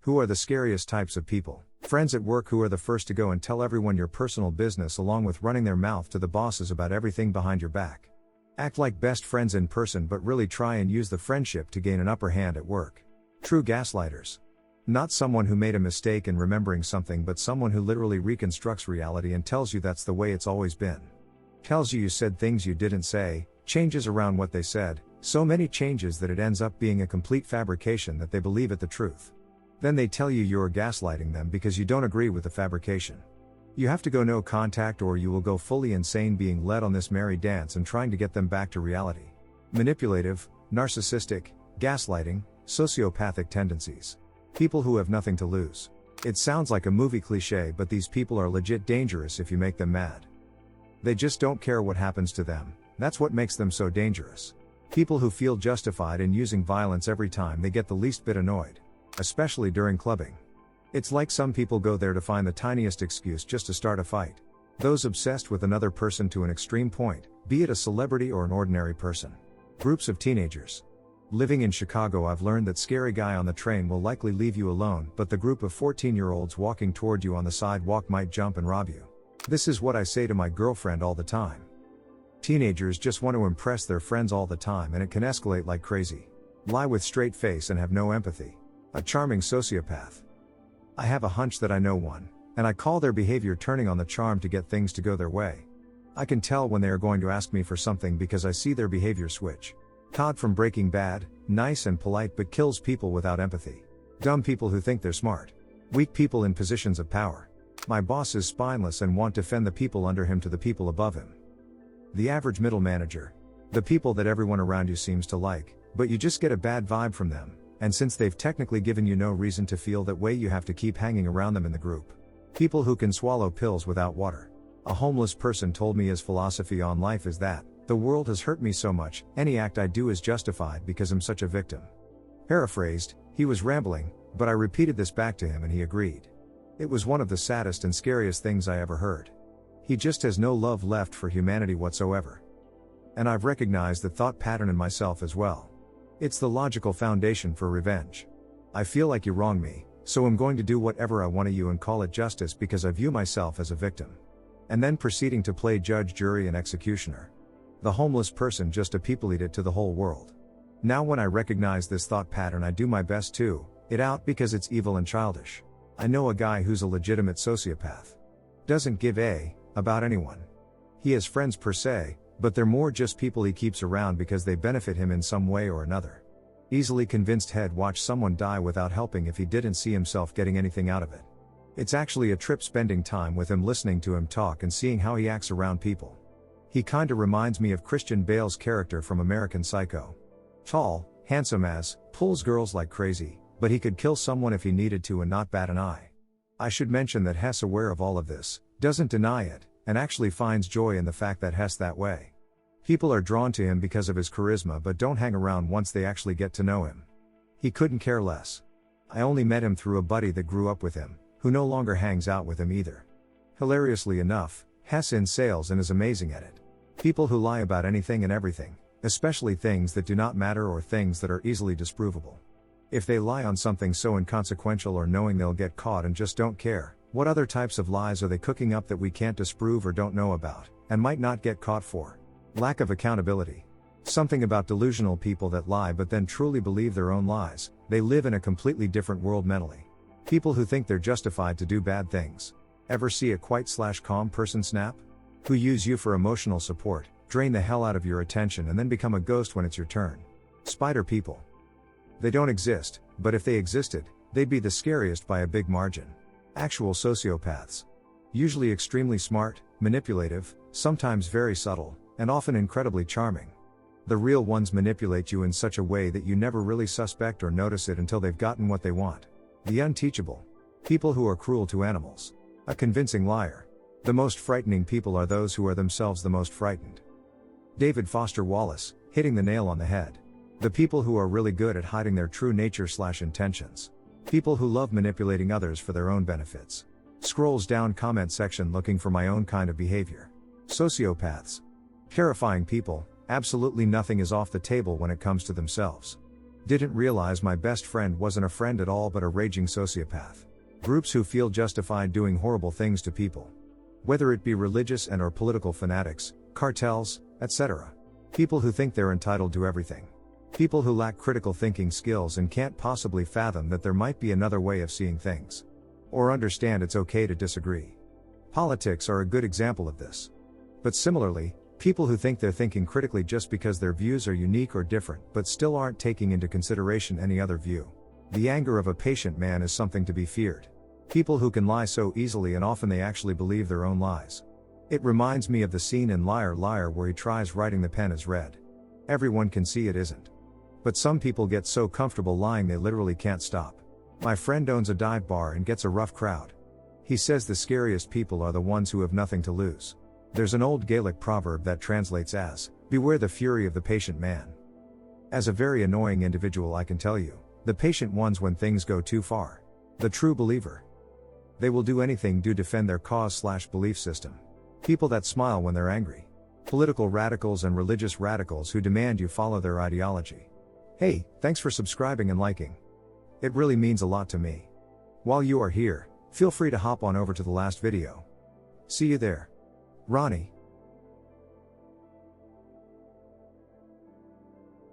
Who are the scariest types of people? Friends at work who are the first to go and tell everyone your personal business along with running their mouth to the bosses about everything behind your back. Act like best friends in person but really try and use the friendship to gain an upper hand at work. True gaslighters. Not someone who made a mistake in remembering something but someone who literally reconstructs reality and tells you that's the way it's always been. Tells you said things you didn't say, changes around what they said, so many changes that it ends up being a complete fabrication that they believe it the truth. Then they tell you you're gaslighting them because you don't agree with the fabrication. You have to go no contact or you will go fully insane being led on this merry dance and trying to get them back to reality. Manipulative, narcissistic, gaslighting, sociopathic tendencies. People who have nothing to lose. It sounds like a movie cliche, but these people are legit dangerous if you make them mad. They just don't care what happens to them, that's what makes them so dangerous. People who feel justified in using violence every time they get the least bit annoyed. Especially during clubbing. It's like some people go there to find the tiniest excuse just to start a fight. Those obsessed with another person to an extreme point, be it a celebrity or an ordinary person. Groups of teenagers. Living in Chicago, I've learned that scary guy on the train will likely leave you alone, but the group of 14-year-olds walking toward you on the sidewalk might jump and rob you. This is what I say to my girlfriend all the time. Teenagers just want to impress their friends all the time and it can escalate like crazy. Lie with straight face and have no empathy. A charming sociopath. I have a hunch that I know one, and I call their behavior turning on the charm to get things to go their way. I can tell when they are going to ask me for something because I see their behavior switch. Todd from Breaking Bad, nice and polite but kills people without empathy. Dumb people who think they're smart. Weak people in positions of power. My boss is spineless and won't defend the people under him to the people above him. The average middle manager. The people that everyone around you seems to like, but you just get a bad vibe from them. And since they've technically given you no reason to feel that way, you have to keep hanging around them in the group. People who can swallow pills without water. A homeless person told me his philosophy on life is that, the world has hurt me so much, any act I do is justified because I'm such a victim. Paraphrased, he was rambling, but I repeated this back to him and he agreed. It was one of the saddest and scariest things I ever heard. He just has no love left for humanity whatsoever. And I've recognized the thought pattern in myself as well. It's the logical foundation for revenge. I feel like you wronged me, so I'm going to do whatever I want to you and call it justice because I view myself as a victim. And then proceeding to play judge, jury and executioner. The homeless person just a people eat it to the whole world. Now when I recognize this thought pattern I do my best to it out because it's evil and childish. I know a guy who's a legitimate sociopath. Doesn't give a about anyone. He has friends per se, but they're more just people he keeps around because they benefit him in some way or another. Easily convinced he'd watch someone die without helping if he didn't see himself getting anything out of it. It's actually a trip spending time with him, listening to him talk and seeing how he acts around people. He kinda reminds me of Christian Bale's character from American Psycho. Tall, handsome as, pulls girls like crazy, but he could kill someone if he needed to and not bat an eye. I should mention that Hess, aware of all of this, doesn't deny it, and actually finds joy in the fact that Hess that way. People are drawn to him because of his charisma but don't hang around once they actually get to know him. He couldn't care less. I only met him through a buddy that grew up with him, who no longer hangs out with him either. Hilariously enough, Hess in sales and is amazing at it. People who lie about anything and everything, especially things that do not matter or things that are easily disprovable. If they lie on something so inconsequential or knowing they'll get caught and just don't care, what other types of lies are they cooking up that we can't disprove or don't know about, and might not get caught for? Lack of accountability. Something about delusional people that lie but then truly believe their own lies. They live in a completely different world mentally. People who think they're justified to do bad things. Ever see a quiet/calm person snap? Who use you for emotional support, drain the hell out of your attention and then become a ghost when it's your turn. Spider people. They don't exist, but if they existed, they'd be the scariest by a big margin. Actual sociopaths. Usually extremely smart, manipulative, sometimes very subtle, and often incredibly charming. The real ones manipulate you in such a way that you never really suspect or notice it until they've gotten what they want. The unteachable. People who are cruel to animals. A convincing liar. The most frightening people are those who are themselves the most frightened. David Foster Wallace, hitting the nail on the head. The people who are really good at hiding their true nature/intentions. People who love manipulating others for their own benefits. Scrolls down comment section looking for my own kind of behavior. Sociopaths. Terrifying people, absolutely nothing is off the table when it comes to themselves. Didn't realize my best friend wasn't a friend at all but a raging sociopath. Groups who feel justified doing horrible things to people. Whether it be religious and or political fanatics, cartels, etc. People who think they're entitled to everything. People who lack critical thinking skills and can't possibly fathom that there might be another way of seeing things. Or understand it's okay to disagree. Politics are a good example of this. But similarly, people who think they're thinking critically just because their views are unique or different but still aren't taking into consideration any other view. The anger of a patient man is something to be feared. People who can lie so easily and often they actually believe their own lies. It reminds me of the scene in Liar Liar where he tries writing the pen is red. Everyone can see it isn't. But some people get so comfortable lying they literally can't stop. My friend owns a dive bar and gets a rough crowd. He says the scariest people are the ones who have nothing to lose. There's an old Gaelic proverb that translates as, beware the fury of the patient man. As a very annoying individual I can tell you, the patient ones when things go too far. The true believer. They will do anything to defend their cause/belief system. People that smile when they're angry. Political radicals and religious radicals who demand you follow their ideology. Hey, thanks for subscribing and liking. It really means a lot to me. While you are here, feel free to hop on over to the last video. See you there. Ronnie.